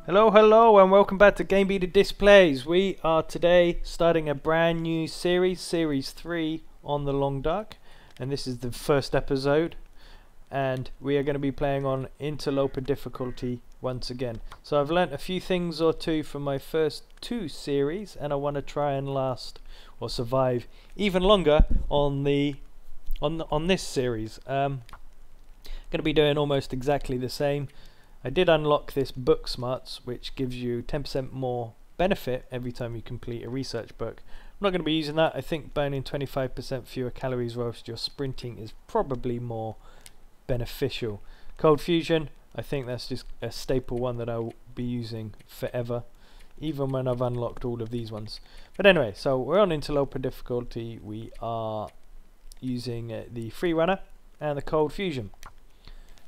Hello, hello, and welcome back to GameBeta Displays. We are today starting a brand new series, Series 3 on the Long Dark, and this is the first episode, and we are going to be playing on Interloper Difficulty once again. So I've learnt a few things or two from my first two series, and I want to try and last or survive even longer on this series. Going to be doing almost exactly the same. I did unlock this book smarts, which gives you 10% more benefit every time you complete a research book. I'm not going to be using that. I think burning 25% fewer calories whilst you're sprinting is probably more beneficial. Cold fusion, I think that's just a staple one that I'll be using forever, even when I've unlocked all of these ones. But anyway, so we're on Interloper Difficulty. We are using the free runner and the cold fusion.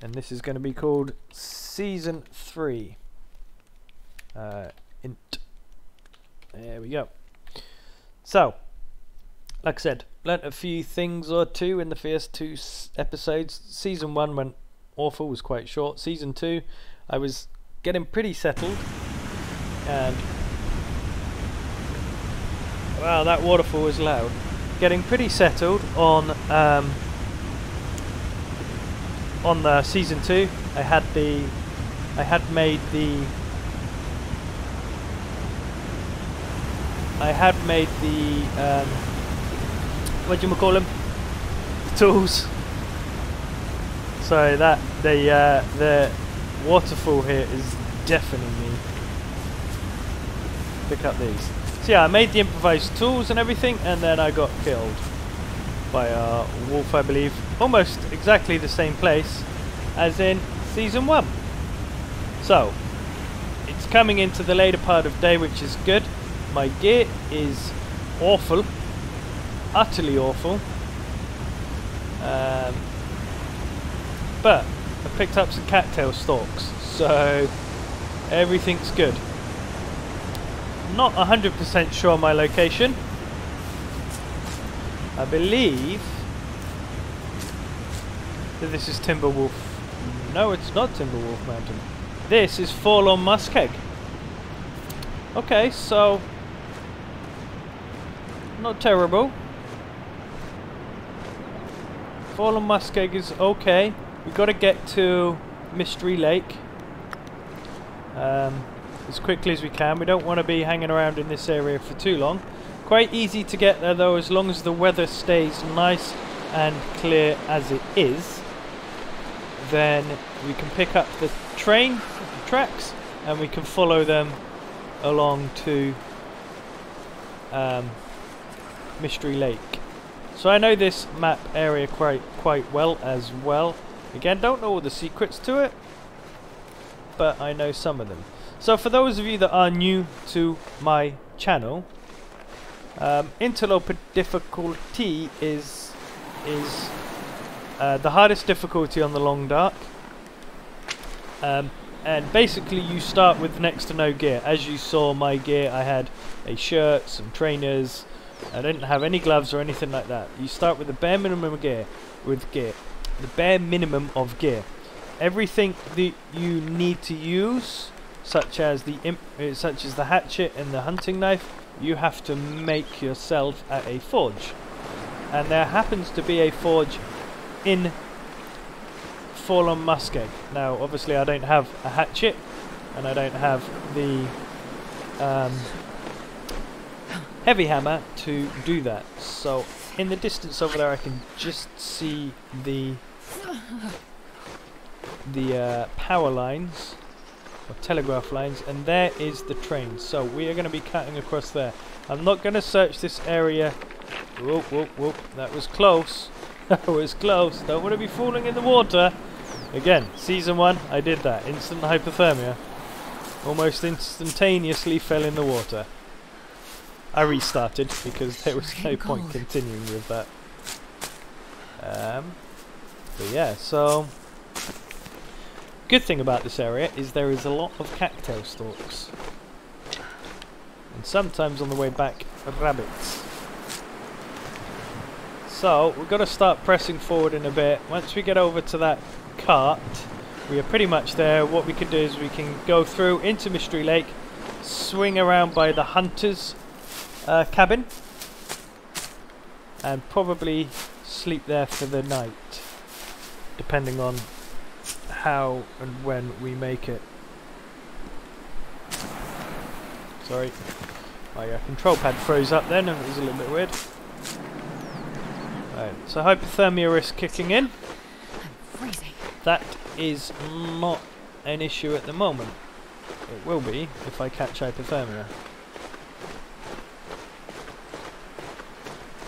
And this is going to be called Season 3. Int. There we go. So, like I said, learnt a few things or two in the first two episodes. Season 1 went awful, was quite short. Season 2, I was getting pretty settled. And, wow, that waterfall was loud. Getting pretty settled on the season 2. I had made the what do you call them? Tools. So that the waterfall here is deafening me. Pick up these. So yeah, I made the improvised tools and everything, and then I got killed by a wolf, I believe. Almost exactly the same place as in Season 1. So, it's coming into the later part of day, which is good. My gear is awful. Utterly awful. But I picked up some cattail stalks, so everything's good. Not 100% sure my location. I believe that this is Timberwolf. No, it's not Timberwolf Mountain. This is Forlorn Muskeg. Okay, so not terrible. Forlorn Muskeg is okay. We've got to get to Mystery Lake as quickly as we can. We don't want to be hanging around in this area for too long. Quite easy to get there though, as long as the weather stays nice and clear as it is. Then we can pick up the train tracks and we can follow them along to Mystery Lake. So I know this map area quite well as well. Again, don't know all the secrets to it, but I know some of them. So for those of you that are new to my channel, Interloper Difficulty is the hardest difficulty on the Long Dark, and basically you start with next to no gear. As you saw, my gear, I had a shirt, some trainers. I didn't have any gloves or anything like that. You start with the bare minimum of gear. The bare minimum of gear. Everything that you need to use, such as the hatchet and the hunting knife, you have to make yourself at a forge. And there happens to be a forge in Forlorn Muskeg. Now obviously I don't have a hatchet and I don't have the heavy hammer to do that. So in the distance over there I can just see the power lines or telegraph lines, and there is the train. So we are going to be cutting across there. I'm not going to search this area. Whoop, whoop, whoop. That was close. That was close. Don't want to be falling in the water. Again, Season 1, I did that. Instant hypothermia. Almost instantaneously fell in the water. I restarted because there was no point continuing with that. But yeah, so good thing about this area is there is a lot of cattail stalks. And sometimes on the way back, rabbits. So we've got to start pressing forward in a bit. Once we get over to that cart, we are pretty much there. What we can do is we can go through into Mystery Lake, swing around by the hunter's cabin, and probably sleep there for the night, depending on how and when we make it. Sorry, my control pad froze up then and it was a little bit weird. Right, so hypothermia risk kicking in. I'm freezing. That is not an issue at the moment. It will be if I catch hypothermia.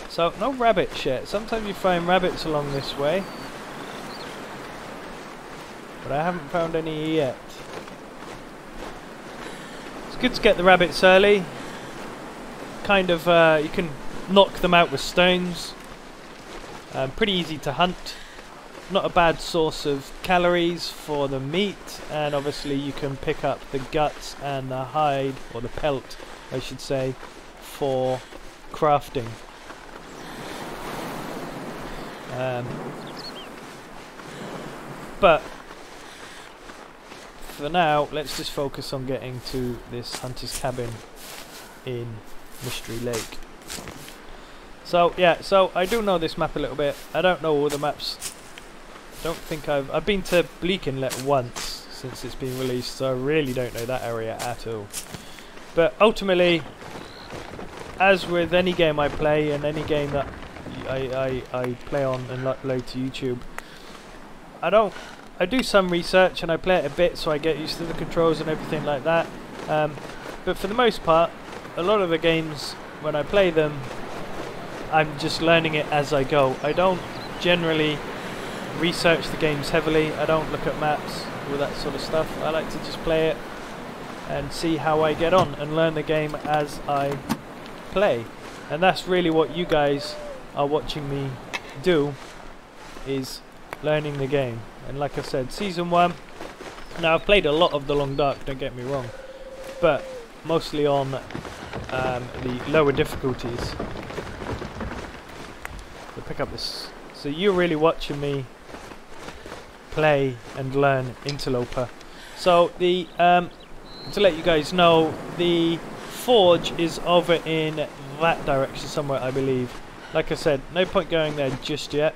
So, no rabbits yet. Sometimes you find rabbits along this way, but I haven't found any yet. It's good to get the rabbits early. Kind of, you can knock them out with stones. Pretty easy to hunt. Not a bad source of calories for the meat, and obviously you can pick up the guts and the hide, or the pelt, I should say, for crafting. But for now, let's just focus on getting to this hunter's cabin in Mystery Lake. So yeah, so I do know this map a little bit. I don't know all the maps. Don't think I've been to Bleak Inlet once since it's been released, so I really don't know that area at all. But ultimately, as with any game I play and any game that I play on and upload to YouTube, I do some research and I play it a bit so I get used to the controls and everything like that. But for the most part, a lot of the games, when I play them, I'm just learning it as I go. I don't generally research the games heavily. I don't look at maps, all that sort of stuff. I like to just play it and see how I get on and learn the game as I play. And that's really what you guys are watching me do, is learning the game. And like I said, Season 1, now I've played a lot of The Long Dark, don't get me wrong, but mostly on the lower difficulties. So pick up this. So you're really watching me play and learn Interloper. So the to let you guys know, the forge is over in that direction somewhere, I believe. Like I said, no point going there just yet.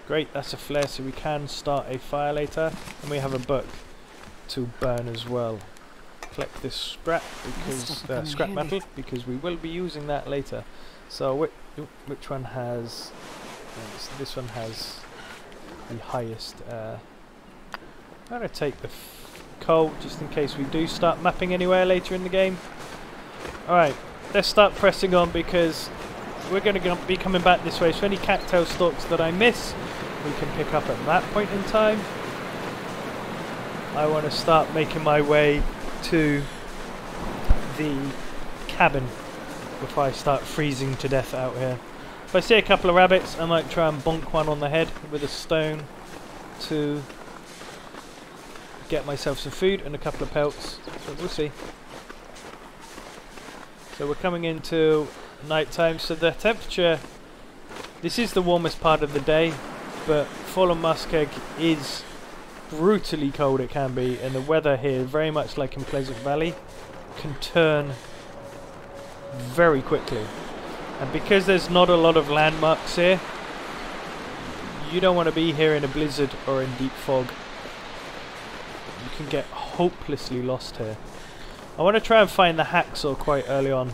Great, that's a flare, so we can start a fire later, and we have a book to burn as well. Collect this scrap because scrap metal, because we will be using that later. So which one has? This one has the highest. I'm gonna take the coal just in case we do start mapping anywhere later in the game. All right, let's start pressing on because we're going to be coming back this way, so any cattail stalks that I miss, we can pick up at that point in time. I want to start making my way to the cabin before I start freezing to death out here. If I see a couple of rabbits, I might try and bonk one on the head with a stone to get myself some food and a couple of pelts, so we'll see. So we're coming into night time, so the temperature, this is the warmest part of the day, but Forlorn Muskeg is brutally cold, it can be, and the weather here, very much like in Pleasant Valley, can turn very quickly. And because there's not a lot of landmarks here, you don't want to be here in a blizzard or in deep fog. You can get hopelessly lost here. I want to try and find the hacksaw quite early on.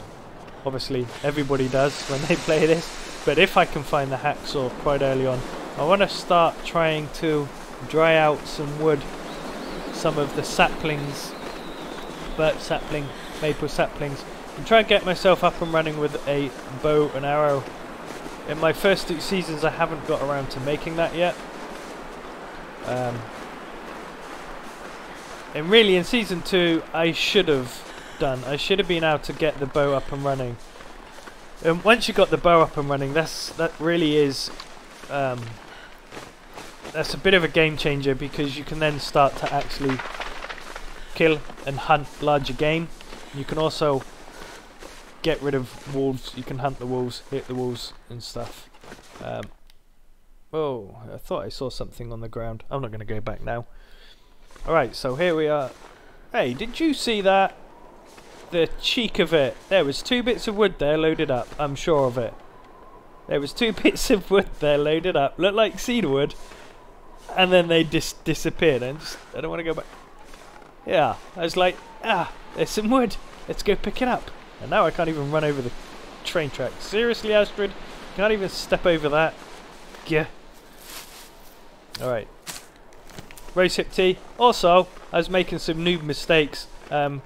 Obviously, everybody does when they play this, but if I can find the hacksaw quite early on, I want to start trying to dry out some wood, some of the saplings, birch sapling, maple saplings, and try and get myself up and running with a bow and arrow. In my first 2 seasons, I haven't got around to making that yet. And really, in Season 2, I should have done. I should have been able to get the bow up and running. And once you got the bow up and running, that really is that's a bit of a game changer, because you can then start to actually kill and hunt larger game. You can also get rid of wolves. You can hunt the wolves, hit the wolves and stuff. Oh, I thought I saw something on the ground. I'm not going to go back now. Alright, so here we are. Hey, did you see that? The cheek of it. There was 2 bits of wood there loaded up. I'm sure of it. There was 2 bits of wood there loaded up. Looked like cedar wood. And then they disappeared. I don't want to go back. Yeah, I was like, there's some wood. Let's go pick it up. And now I can't even run over the train track. Seriously, Astrid? Can't even step over that. Yeah. Alright. Rosehip tea. Also, I was making some noob mistakes. Again,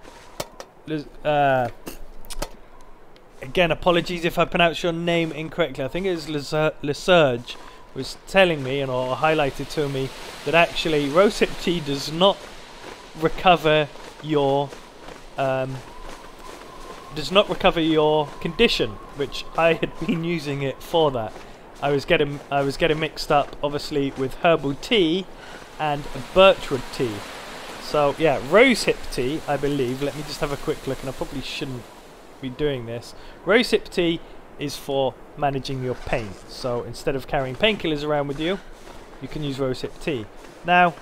apologies if I pronounce your name incorrectly. I think it was Lesurge was telling me, or highlighted to me, that actually rosehip tea does not recover your condition, which I had been using it for that. I was getting mixed up, obviously, with herbal tea and birchwood tea. So yeah, rosehip tea, I believe. Let me just have a quick look, and I probably shouldn't be doing this. Rosehip tea is for managing your pain. So instead of carrying painkillers around with you, you can use rosehip tea. Now,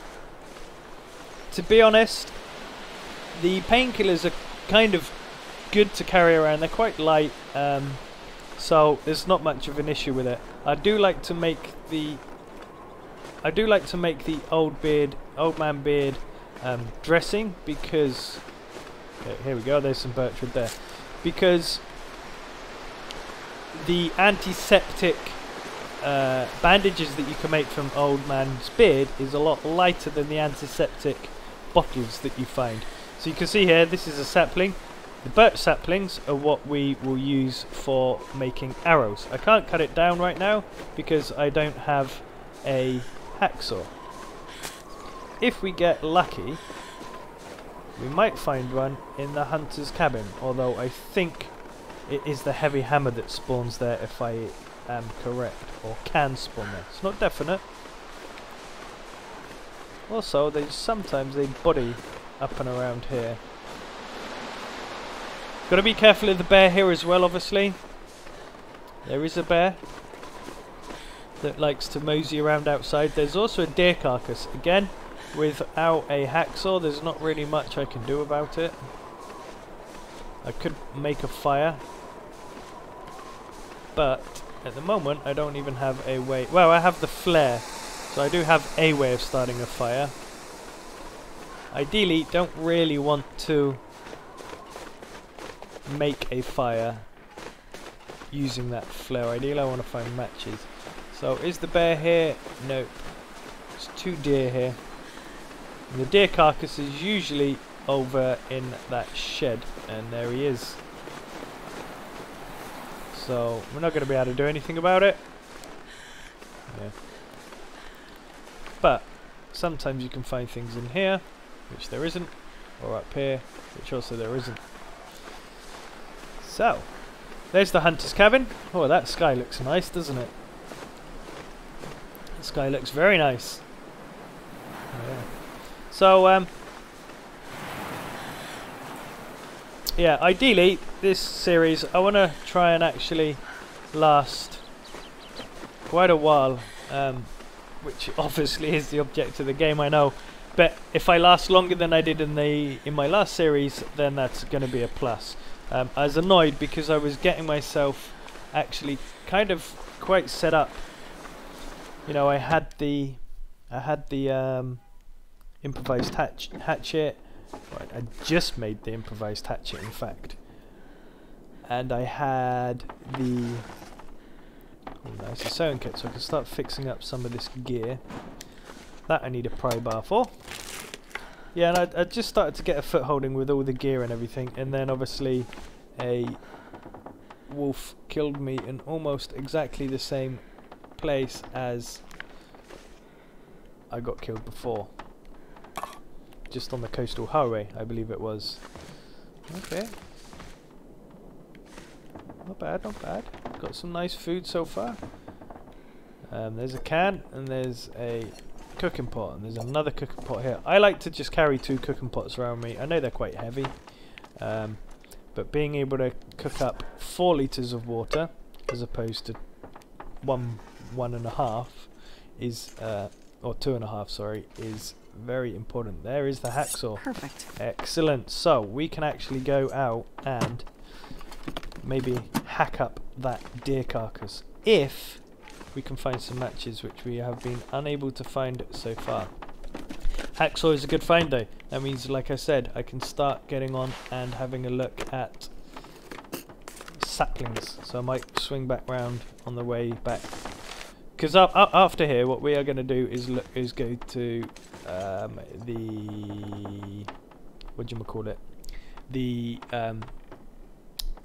to be honest, the painkillers are kind of good to carry around. They're quite light, so there's not much of an issue with it. I do like to make the old man beard dressing, because here we go. There's some birchwood there, because the antiseptic bandages that you can make from old man's beard is a lot lighter than the antiseptic bottles that you find. So you can see here, this is a sapling. The birch saplings are what we will use for making arrows. I can't cut it down right now because I don't have a hacksaw. If we get lucky, we might find one in the hunter's cabin, although I think it is the heavy hammer that spawns there, if I am correct, or can spawn there. It's not definite. Also, sometimes they body up and around here. Got to be careful of the bear here as well, obviously. There is a bear that likes to mosey around outside. There's also a deer carcass. Again, without a hacksaw, there's not really much I can do about it. I could make a fire, but at the moment I don't even have a way. Well, I have the flare, so I do have a way of starting a fire. Ideally, don't really want to make a fire using that flare. Ideally, I want to find matches. So, is the bear here? Nope. There's 2 deer here. And the deer carcass is usually over in that shed, and there he is. So, we're not going to be able to do anything about it. Yeah. But sometimes you can find things in here, which there isn't, or up here, which also there isn't. So, there's the hunter's cabin. Oh, that sky looks nice, doesn't it? The sky looks very nice. Yeah. So, yeah, ideally, this series, I want to try and actually last quite a while, which obviously is the object of the game, I know. But if I last longer than I did in my last series, then that's going to be a plus. I was annoyed because I was getting myself actually kind of quite set up. You know, I had the improvised hatchet. Right, I just made the improvised hatchet, in fact. And I had the nice sewing kit, so I can start fixing up some of this gear. That I need a pry bar for. Yeah, and I just started to get a footholding with all the gear and everything, and then obviously a wolf killed me in almost exactly the same place as I got killed before. Just on the coastal highway, I believe it was. Okay. Not bad, not bad. Got some nice food so far. There's a can, and there's a cooking pot, and there's another cooking pot here. I like to just carry 2 cooking pots around me. I know they're quite heavy, but being able to cook up 4 litres of water as opposed to 1.5 is, or 2.5, sorry, is Very important. There is the hacksaw. Perfect. Excellent. So we can actually go out and maybe hack up that deer carcass if we can find some matches, which we have been unable to find so far. Hacksaw is a good find though. That means, like I said, I can start getting on and having a look at saplings. So I might swing back round on the way back. Because after here, what we are going to do is go to the the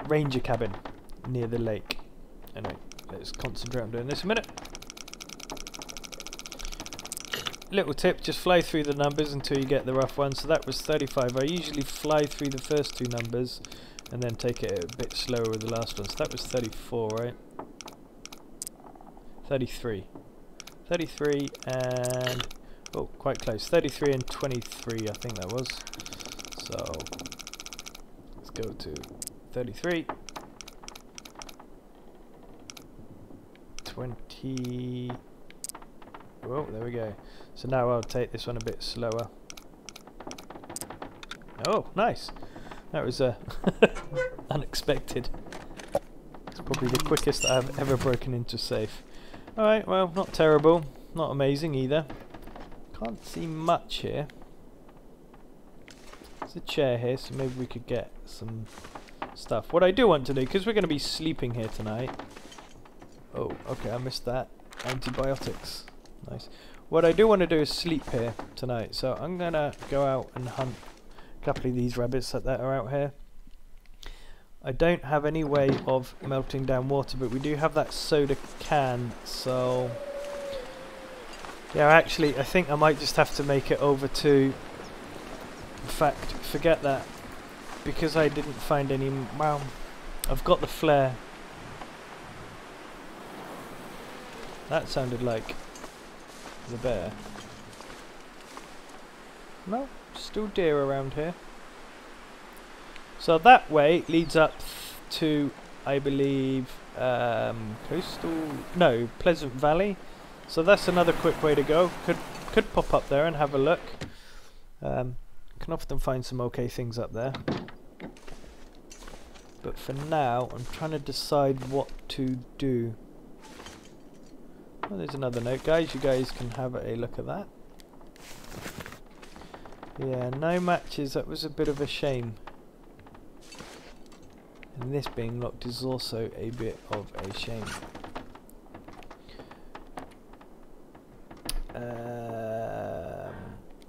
ranger cabin near the lake. Anyway, let's concentrate on doing this a minute. Little tip: just fly through the numbers until you get the rough one. So that was 35. I usually fly through the first two numbers and then take it a bit slower with the last one. So that was 34, right? 33. 33 and... oh, quite close. 33 and 23, I think that was. So, let's go to 33. 20... oh, there we go. So now I'll take this one a bit slower. Oh, nice. That was unexpected. It's probably the quickest that I've ever broken into a safe. Alright, well, not terrible. Not amazing either. Can't see much here. There's a chair here, so maybe we could get some stuff. What I do want to do, because we're going to be sleeping here tonight... oh, okay, I missed that. Antibiotics. Nice. What I do want to do is sleep here tonight, so I'm going to go out and hunt a couple of these rabbits that are out here. I don't have any way of melting down water, but we do have that soda can, so... yeah, actually, I think I might just have to make it over to... in fact, forget that. Because I didn't find any... well, I've got the flare. That sounded like the bear. No, still deer around here. So that way leads up to, I believe, coastal... no, Pleasant Valley. So that's another quick way to go. Could pop up there and have a look. Can often find some okay things up there. But for now, I'm trying to decide what to do. Oh, there's another note, guys. You guys can have a look at that. Yeah, no matches. That was a bit of a shame. And this being locked is also a bit of a shame.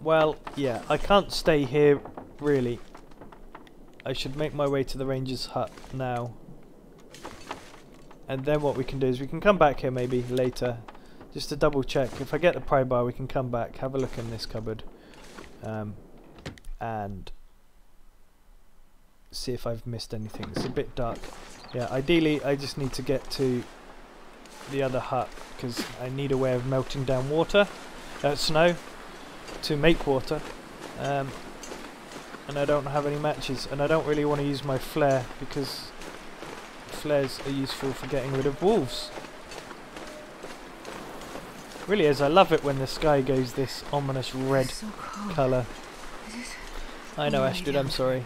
Well, yeah, I can't stay here, really. I should make my way to the ranger's hut now. And then what we can do is we can come back here maybe later, just to double check. If I get the pry bar, we can come back, have a look in this cupboard, and see if I've missed anything. It's a bit dark. Yeah, ideally I just need to get to the other hut, because I need a way of melting down water, snow, to make water. And I don't have any matches, and I don't really want to use my flare, because flares are useful for getting rid of wolves. Really is. I love it when the sky goes this ominous red colour. I know, Astrid, I'm sorry.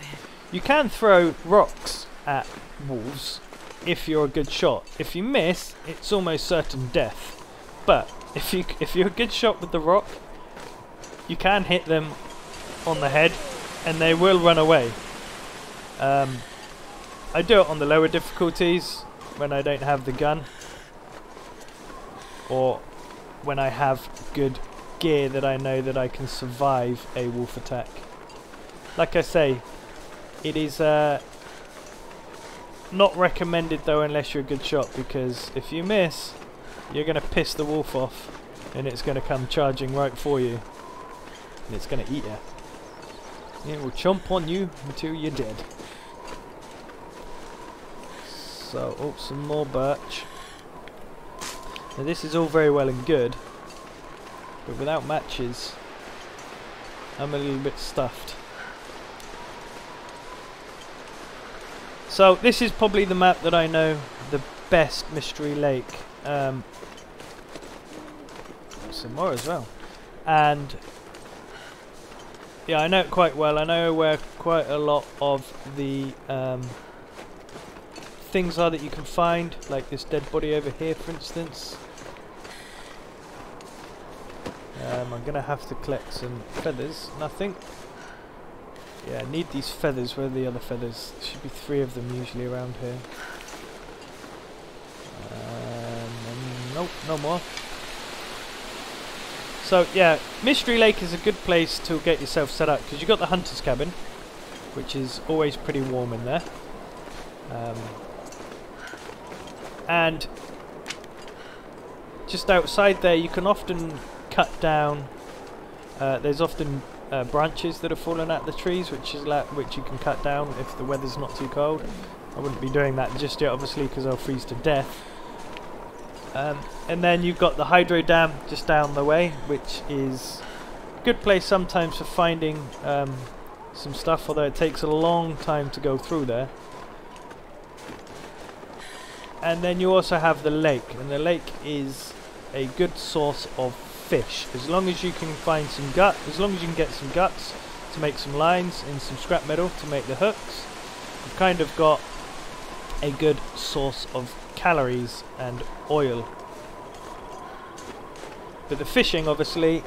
You can throw rocks at wolves if you're a good shot. If you miss, it's almost certain death. But if you're a good shot with the rock, you can hit them on the head and they will run away. I do it on the lower difficulties when I don't have the gun, or when I have good gear that I know that I can survive a wolf attack. Like I say, it is not recommended though unless you're a good shot, because if you miss, you're going to piss the wolf off and it's going to come charging right for you and it's going to eat you. It will chomp on you until you're dead. So, oh, some more birch. Now this is all very well and good, but without matches I'm a little bit stuffed. So this is probably the map that I know the best, Mystery Lake. Some more as well. And Yeah, I know it quite well. I know where quite a lot of the things are that you can find, like this dead body over here, for instance. I'm gonna have to collect some feathers. Nothing. Yeah, I need these feathers. Where are the other feathers? There should be 3 of them usually around here. Nope, no more. So yeah, Mystery Lake is a good place to get yourself set up because you've got the hunter's cabin, which is always pretty warm in there. And just outside there you can often cut down, there's often branches that have fallen out of the trees which you can cut down if the weather's not too cold. I wouldn't be doing that just yet obviously because I'll freeze to death. And then you've got the hydro dam just down the way, which is a good place sometimes for finding some stuff, although it takes a long time to go through there. And then you also have the lake, and the lake is a good source of fish. As long as you can find some as long as you can get some guts to make some lines and some scrap metal to make the hooks, you've kind of got a good source of calories and oil. But the fishing, obviously,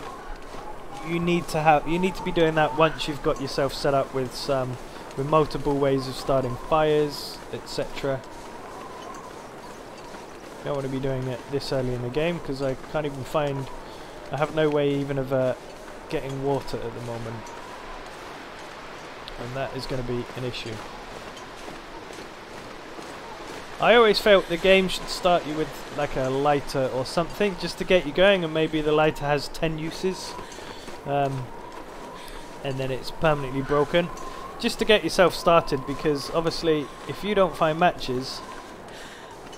you need to be doing that once you've got yourself set up with multiple ways of starting fires, etc. You don't want to be doing it this early in the game because I can't even find. I have no way even of getting water at the moment, and that is going to be an issue. I always felt the game should start you with like a lighter or something just to get you going, and maybe the lighter has 10 uses and then it's permanently broken, just to get yourself started, because obviously if you don't find matches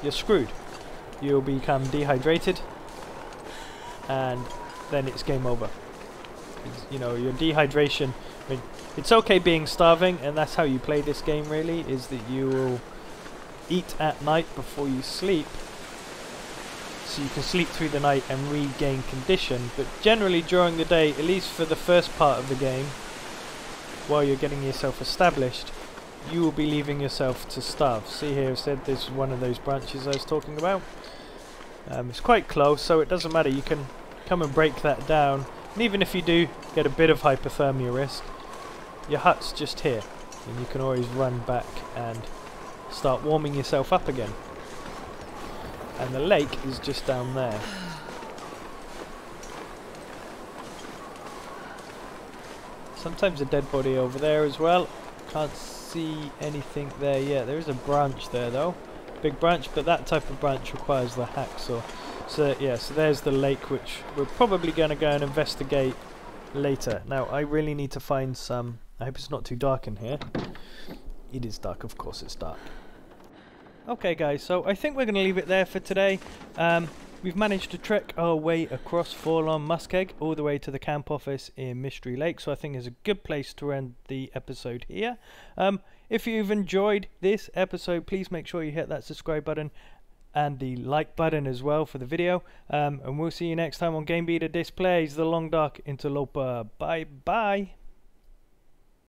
you're screwed. You'll become dehydrated and then it's game over. You know, your dehydration, I mean, it's okay being starving, and that's how you play this game really, is that you will eat at night before you sleep so you can sleep through the night and regain condition. But generally during the day, at least for the first part of the game, while you're getting yourself established, you will be leaving yourself to starve. See here, I've said this is one of those branches I was talking about. It's quite close, so it doesn't matter, you can come and break that down, and even if you do get a bit of hypothermia risk, your hut's just here and you can always run back and start warming yourself up again. And the lake is just down there. Sometimes a dead body over there as well. Can't see anything there yet. There is a branch there though, big branch, but that type of branch requires the hacksaw. So yeah, so there's the lake, which we're probably going to go and investigate later. Now I really need to find some. I hope it's not too dark in here. It is dark, of course it's dark. Okay guys, so I think we're going to leave it there for today. We've managed to trek our way across Forlorn Muskeg all the way to the camp office in Mystery Lake, so I think it's a good place to end the episode here. If you've enjoyed this episode, please make sure you hit that subscribe button and the like button as well for the video. And we'll see you next time on GameBeta Displays, The Long Dark Interloper. Bye bye.